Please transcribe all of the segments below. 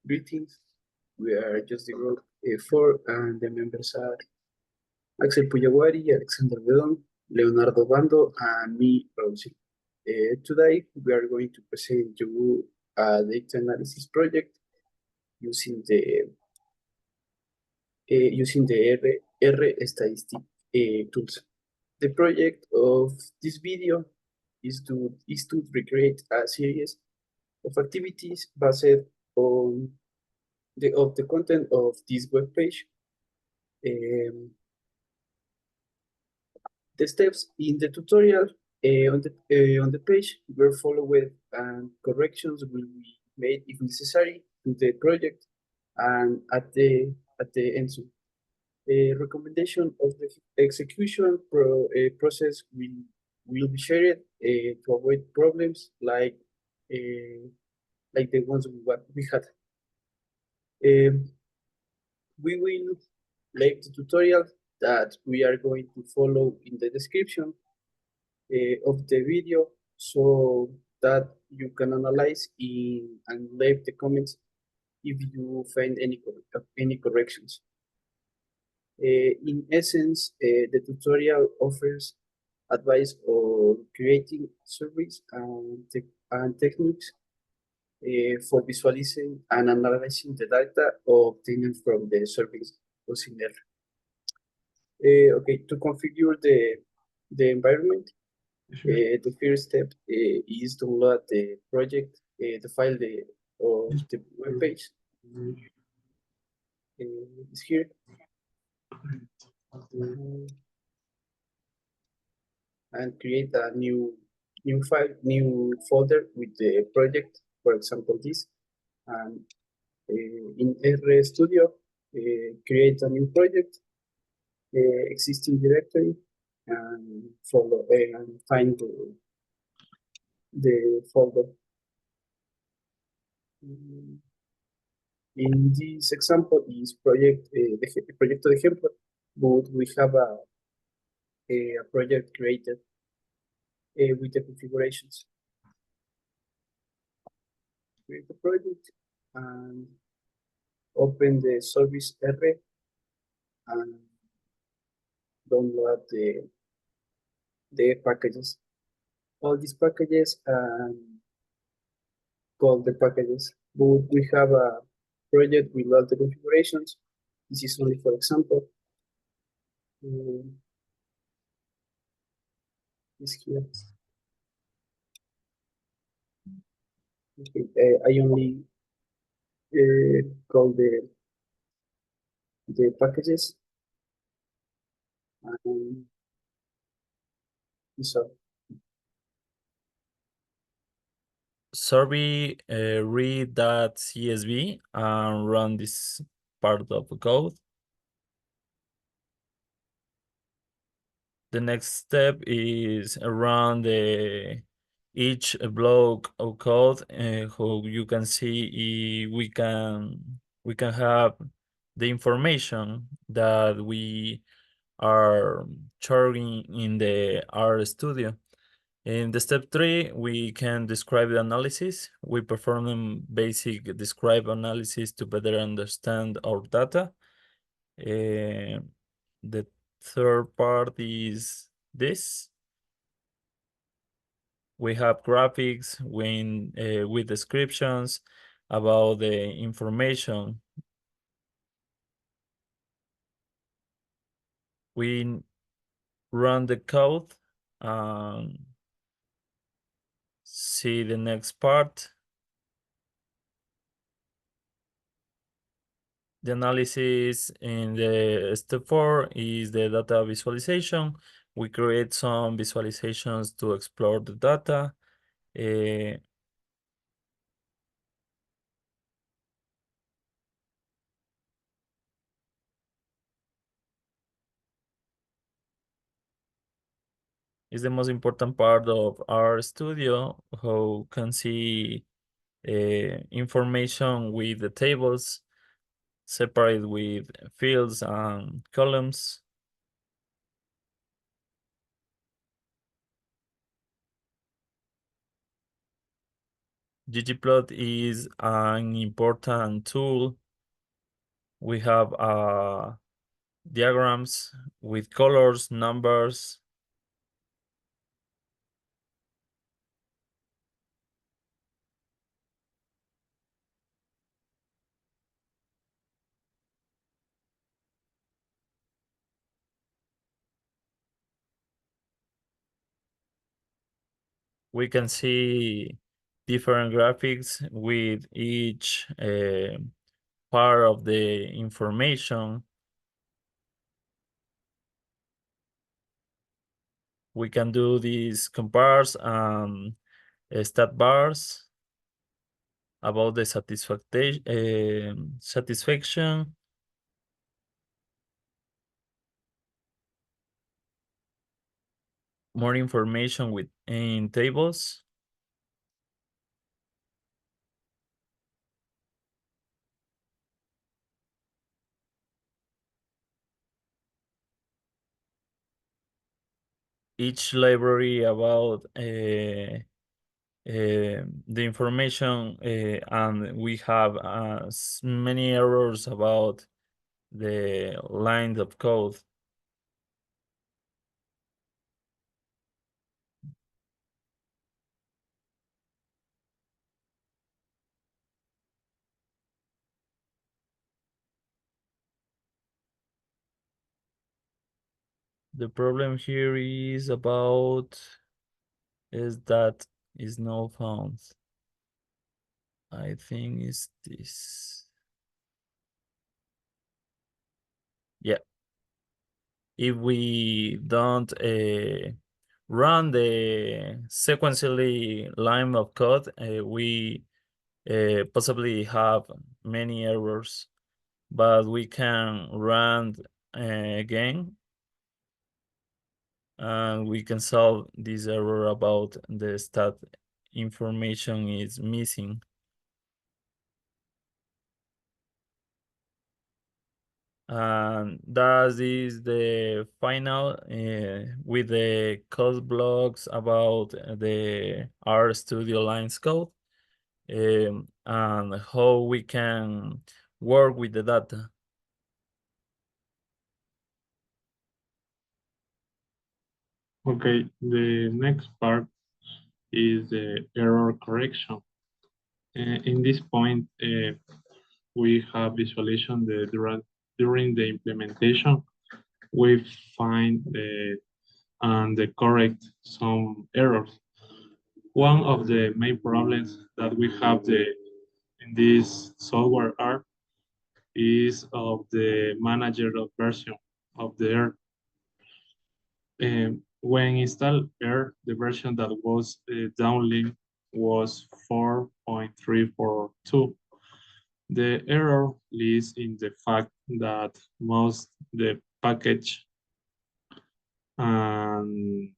Greetings. We are just the group 4, and the members are Axel Puyawari, Alexander Bedon, Leonardo Bando, and me, Rosie. Today, we are going to present you a data analysis project using the R statistic tools. The project of this video is to recreate a series of activities based on the content of this web page. The steps in the tutorial on the page were followed, and corrections will be made if necessary to the project and at the end. The recommendation of the execution process will be shared to avoid problems like the ones we had. We will leave the tutorial that we are going to follow in the description of the video, so that you can analyze and leave the comments if you find any corrections. In essence, the tutorial offers advice on creating surveys and techniques for visualizing and analyzing the data obtained from the surveys using R. Okay, to configure the environment, the first step is to load the project, the file of the web page. Is here. And create a new folder with the project, for example, this. And in R Studio, create a new project, existing directory, and follow and find the folder. In this example, is project Proyecto de Ejemplo, but we have a project created with the configurations. Create the project and open the service R and download the packages. All these packages call the packages, but we have a project with all the configurations. This is only for example. Is here. Okay, I only call the packages and so. Survey read.csv and run this part of the code. The next step is run each block of code, how you can see we can have the information that we are sharing in the R Studio. In the step 3, we can describe the analysis. We perform a basic describe analysis to better understand our data. The third part is this. We have graphics with descriptions about the information. We run the code and see the next part. The analysis in the step 4 is the data visualization. We create some visualizations to explore the data. Is the most important part of our studio, how can see information with the tables, separate with fields and columns. ggplot is an important tool. We have diagrams with colors, numbers. We can see different graphics with each part of the information. We can do these compares and stat bars about the satisfaction. More information with in tables. Each library about the information, and we have many errors about the lines of code. The problem here is about is that is no found. I think is this. Yeah. If we don't run the sequentially line of code, we possibly have many errors, but we can run again, and we can solve this error about the stat information is missing. And that is the final with the code blocks about the R Studio Lines code, and how we can work with the data. Okay, the next part is the error correction. In this point, we have visualization during the implementation. We find and correct some errors. One of the main problems that we have in this software are is of the manager of version of the R. When installed R, the version that was downlinked was 4.342. The error lies in the fact that most the package and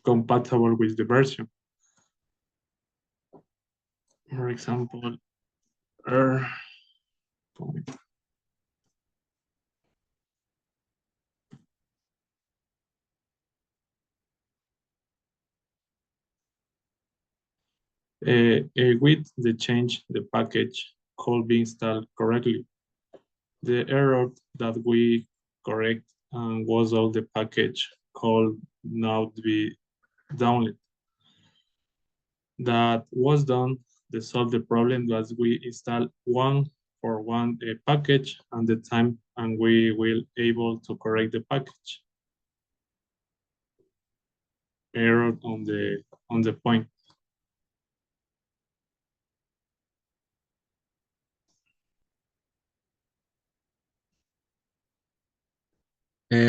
compatible with the version. For example, R with the change, the package could be installed correctly. The error that we correct was all the package could now be downloaded. That was done to solve the problem was we install one for one package and the time, and we will able to correct the package error on the point.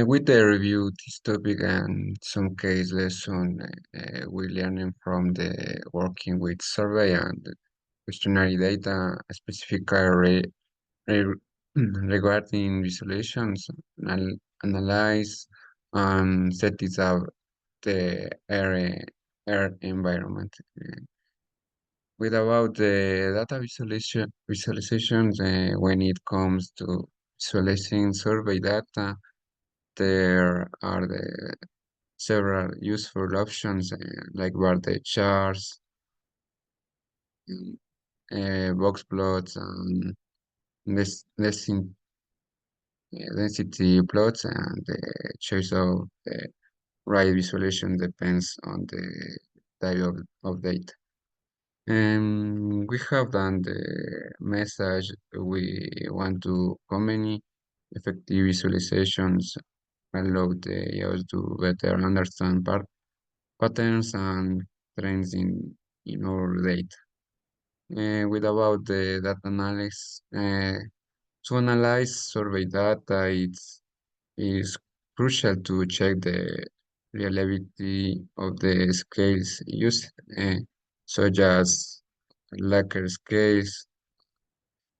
With the review this topic and some case lesson, we learning from the working with survey and questionnaire data, specifically regarding visualizations, analyze, and set it up the air environment. With about the data visualizations, when it comes to visualizing survey data, there are the several useful options like bar charts, box plots and density plots, and the choice of the right visualization depends on the type of data. And we have done the message we want to how many effective visualizations allow the users to better understand patterns and trends in our data. With about the data analysis, to analyze survey data, is crucial to check the reliability of the scales used, such as Laker scales.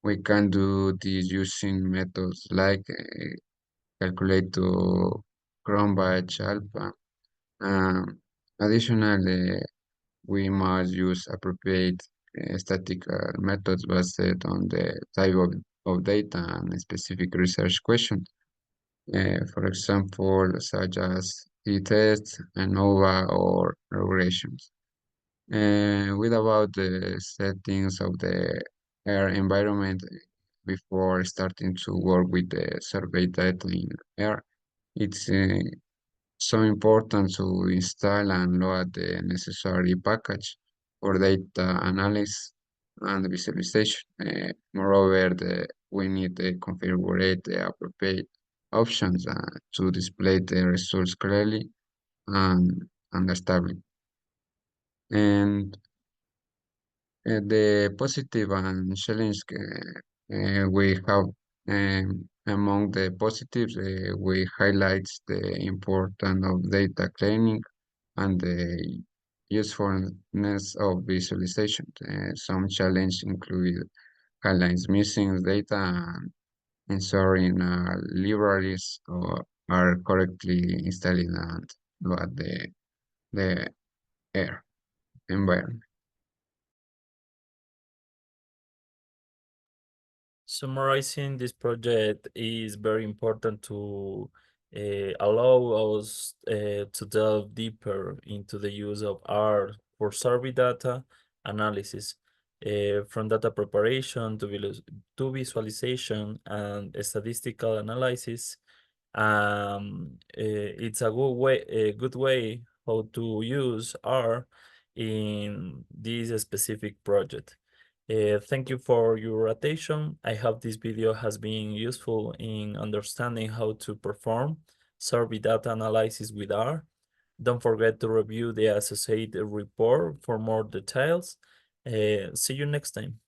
We can do this using methods like calculator, Cronbach, Alpha. Um, Additionally, we must use appropriate statistical methods based on the type of data and specific research questions. For example, such as t-tests, ANOVA, or regressions. With about the settings of the air environment before starting to work with the survey data in air, it's so important to install and load the necessary package for data analysis and visualization. Moreover, we need to configure the appropriate options to display the results clearly and understandably. And the positive and challenge we have among the positives, we highlight the importance of data cleaning and the usefulness of visualization. Some challenges include highlights missing data and ensuring libraries are correctly installed and load the air environment. Summarizing this project is very important to allow us to delve deeper into the use of R for survey data analysis, from data preparation to visualization and statistical analysis. It's a good way how to use R in this specific project. Thank you for your attention. I hope this video has been useful in understanding how to perform survey data analysis with R. Don't forget to review the associated report for more details. See you next time.